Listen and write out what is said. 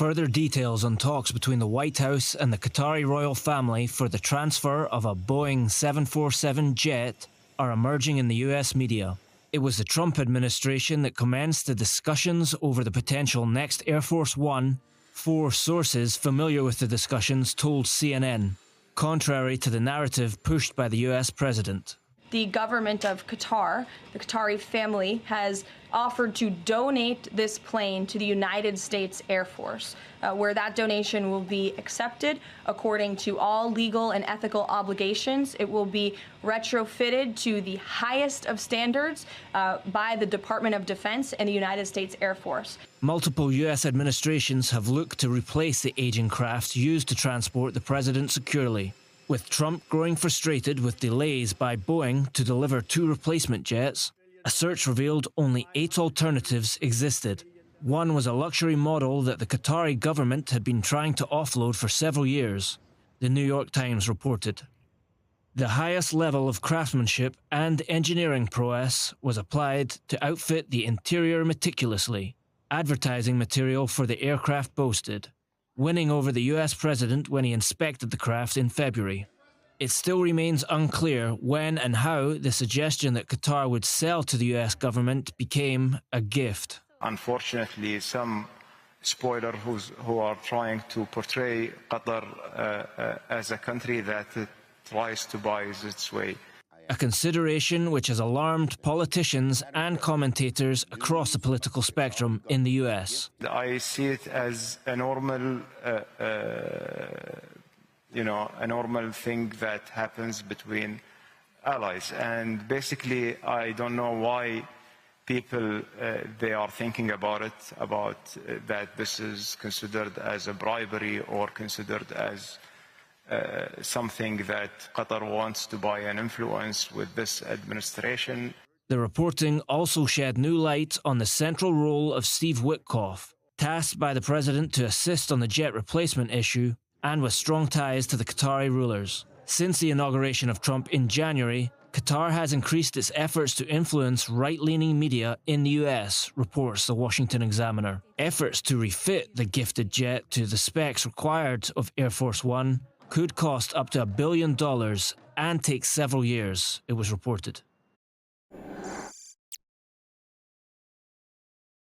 Further details on talks between the White House and the Qatari royal family for the transfer of a Boeing 747 jet are emerging in the US media. It was the Trump administration that commenced the discussions over the potential next Air Force One, four sources familiar with the discussions told CNN, contrary to the narrative pushed by the US president. The government of Qatar, the Qatari family, has offered to donate this plane to the United States Air Force, where that donation will be accepted according to all legal and ethical obligations. It will be retrofitted to the highest of standards by the Department of Defense and the United States Air Force. Multiple US administrations have looked to replace the aging craft used to transport the president securely, with Trump growing frustrated with delays by Boeing to deliver two replacement jets. A search revealed only 8 alternatives existed. One was a luxury model that the Qatari government had been trying to offload for several years, the New York Times reported. The highest level of craftsmanship and engineering prowess was applied to outfit the interior meticulously, advertising material for the aircraft boasted, winning over the US president when he inspected the craft in February. It still remains unclear when and how the suggestion that Qatar would sell to the US government became a gift. Unfortunately, some spoilers who are trying to portray Qatar as a country that tries to buy its way. A consideration which has alarmed politicians and commentators across the political spectrum in the US. I see it as a normal, a normal thing that happens between allies. And basically, I don't know why people, they are thinking about it, that this is considered as a bribery or considered as something that Qatar wants to buy an influence with this administration. The reporting also shed new light on the central role of Steve Witkoff, tasked by the president to assist on the jet replacement issue and with strong ties to the Qatari rulers. Since the inauguration of Trump in January, Qatar has increased its efforts to influence right-leaning media in the US, reports the Washington Examiner. Efforts to refit the gifted jet to the specs required of Air Force One could cost up to $1 billion and take several years, it was reported.